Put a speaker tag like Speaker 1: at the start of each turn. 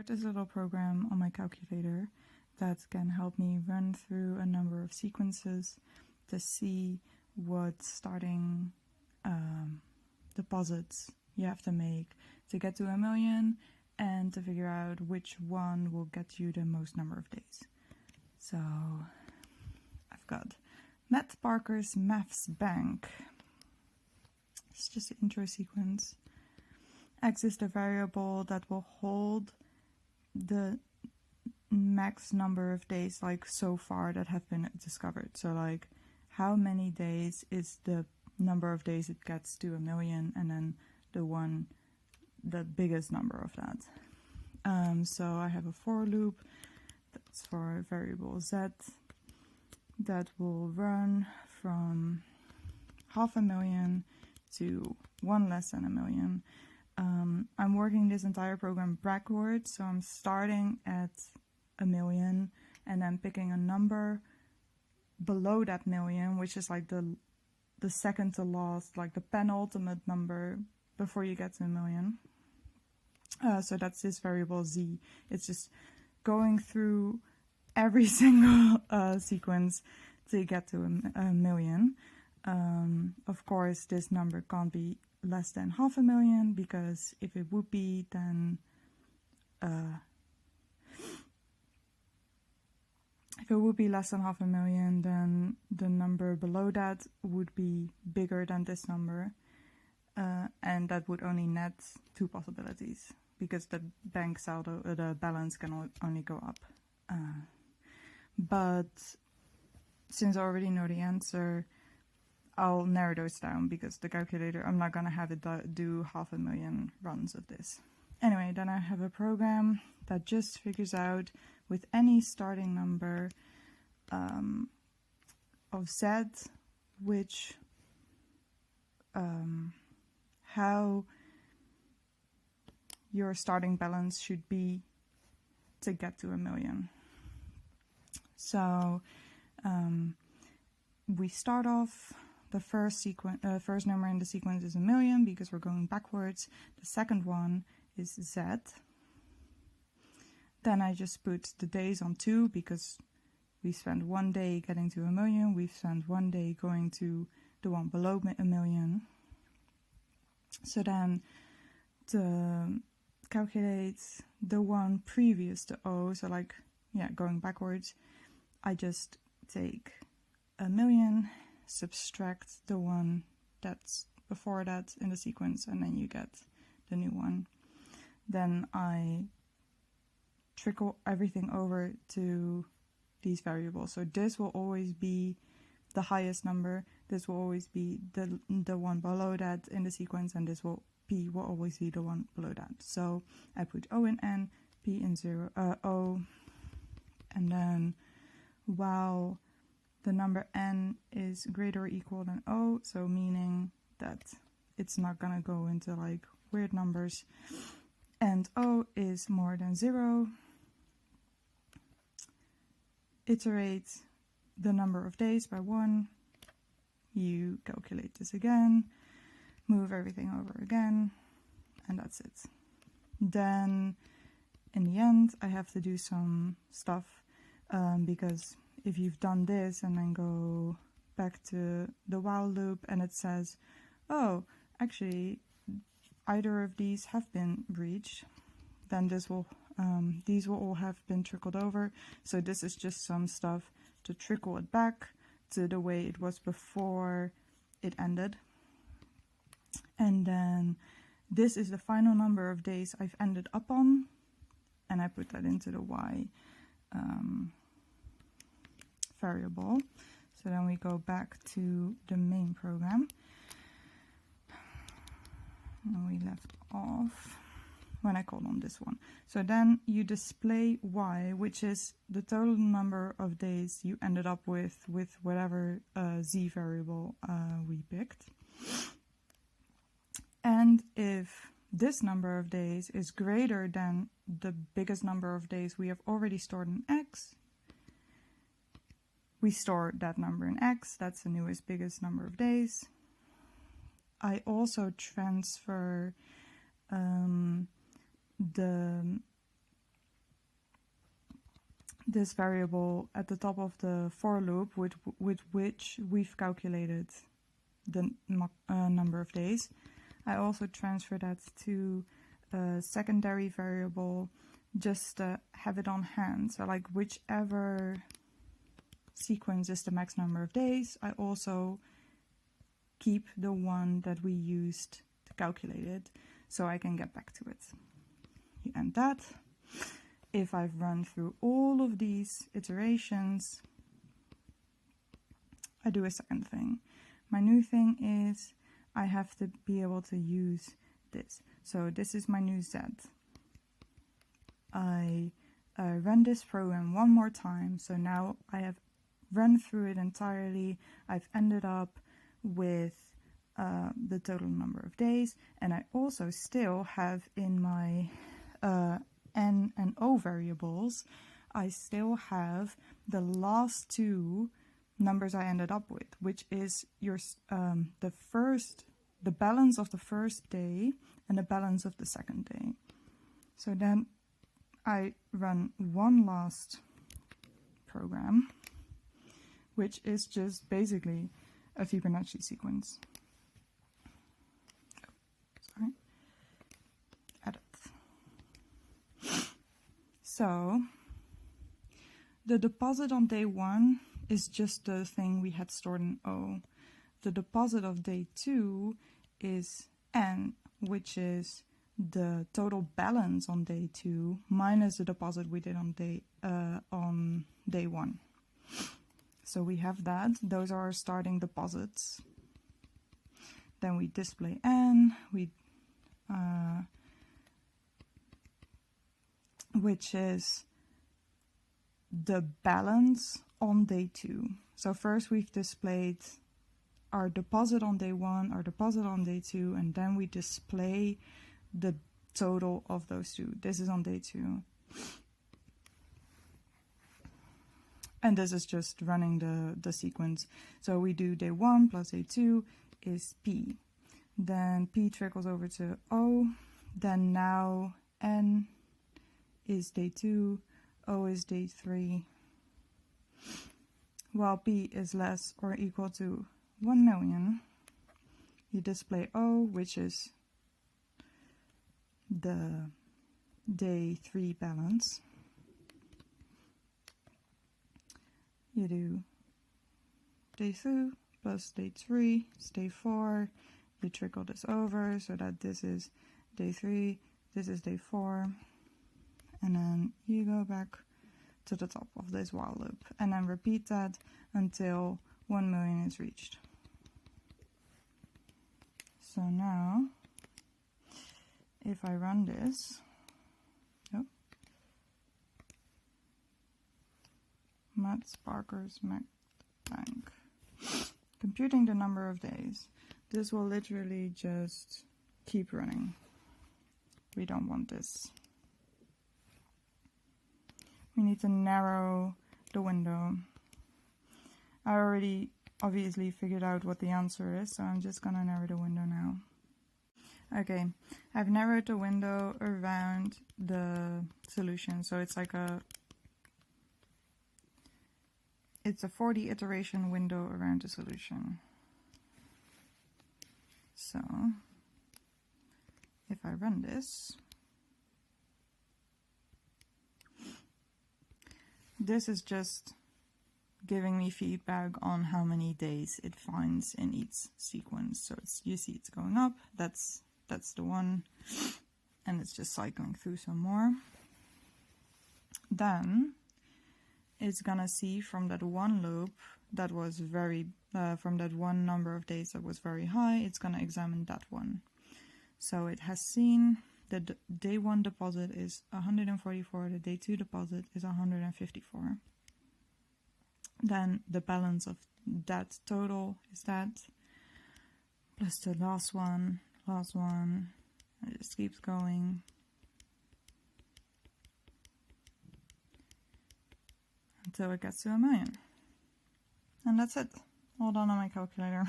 Speaker 1: this little program on my calculator that can help me run through a number of sequences to see what starting deposits you have to make to get to 1 million, and to figure out which one will get you the most number of days. So I've got Matt Parker's Maths Bank. It's just an intro sequence. X is the variable that will hold the max number of days, like so far, that have been discovered. So like how many days is the number of days it gets to 1 million, and then the biggest number of that. So I have a for loop that's for a variable z that will run from 500,000 to 1 less than 1 million. I'm working this entire program backwards, so I'm starting at 1 million and then picking a number below that million, which is like the second to last, like the penultimate number before you get to 1 million. So that's this variable z. It's just going through every single sequence to get to 1 million. Of course, this number can't be less than 500,000, because if it would be, then if it would be less than 500,000, then the number below that would be bigger than this number, and that would only net 2 possibilities, because the bank saldo, the balance can only go up. But since I already know the answer, I'll narrow those down, because the calculator, I'm not going to have it do 500,000 runs of this. Anyway, then I have a program that just figures out, with any starting number of z, which how your starting balance should be to get to 1 million. So we start off, the first number in the sequence is 1 million, because we're going backwards. The second one is z. Then I just put the days on 2, because we spent 1 day getting to 1 million. We've spent 1 day going to the one below 1 million. So then to calculate the one previous to O, so like, yeah, going backwards, I just take 1 million, subtract the one that's before that in the sequence, and then you get the new one. Then I trickle everything over to these variables. So this will always be the highest number, this will always be the one below that in the sequence, and this will always be the one below that. So I put O in N, P in O, and then while the number N is greater or equal than O, so meaning that it's not gonna go into like weird numbers, and O is more than 0, iterate the number of days by 1, you calculate this again, move everything over again, and that's it. Then in the end I have to do some stuff, because if you've done this and then go back to the while loop and it says, oh, actually either of these have been reached, then these will all have been trickled over. So this is just some stuff to trickle it back to the way it was before it ended. And then this is the final number of days I've ended up on, and I put that into the y variable. So then we go back to the main program. And we left off when I called on this one. So then you display y, which is the total number of days you ended up with whatever z variable we picked. And if this number of days is greater than the biggest number of days we have already stored in x, we store that number in x. That's the newest biggest number of days. I also transfer the this variable at the top of the for loop with which we've calculated the number of days. I also transfer that to a secondary variable just to have it on hand. So like whichever sequence is the max number of days, I also keep the one that we used to calculate it so I can get back to it. You end that. If I've run through all of these iterations, I do a second thing. My new thing is I have to be able to use this. So this is my new Z. I run this program one more time. So now I have run through it entirely. I've ended up with the total number of days. And I also still have in my N and O variables, I still have the last two numbers I ended up with, which is your the balance of the first day and the balance of the second day. So then I run one last program, which is just basically a Fibonacci sequence. Sorry. Edit. So the deposit on day 1 is just the thing we had stored in O. The deposit of day 2 is N, which is the total balance on day 2 minus the deposit we did on day 1. So we have that. Those are our starting deposits. Then we display N, which is the balance on day 2. So first we've displayed our deposit on day 1, our deposit on day 2, and then we display the total of those two. This is on day 2. And this is just running the sequence. So we do day 1 plus day 2 is P. Then P trickles over to O. Then now N is day 2, O is day 3. While P is less or equal to 1 million, you display O, which is the day 3 balance. You do day 2 plus day 3 is day 4. You trickle this over so that this is day 3, this is day 4. And then you go back to the top of this while loop and then repeat that until 1 million is reached. So now, if I run this, Matt Sparker's Mac Bank, computing the number of days. This will literally just keep running. We don't want this. We need to narrow the window. I already obviously figured out what the answer is, so I'm just gonna narrow the window now. Okay, I've narrowed the window around the solution, so it's like it's a 40 iteration window around the solution. So if I run this, this is just giving me feedback on how many days it finds in each sequence. So you see it's going up, that's the one, and it's just cycling through some more. Then it's gonna see from that one loop that was from that one number of days that was very high, it's gonna examine that one. So it has seen the day 1 deposit is 144, the day 2 deposit is 154. Then the balance of that total is that, plus the last one, and it just keeps going. Until it gets to 1 million. And that's it. All done on my calculator.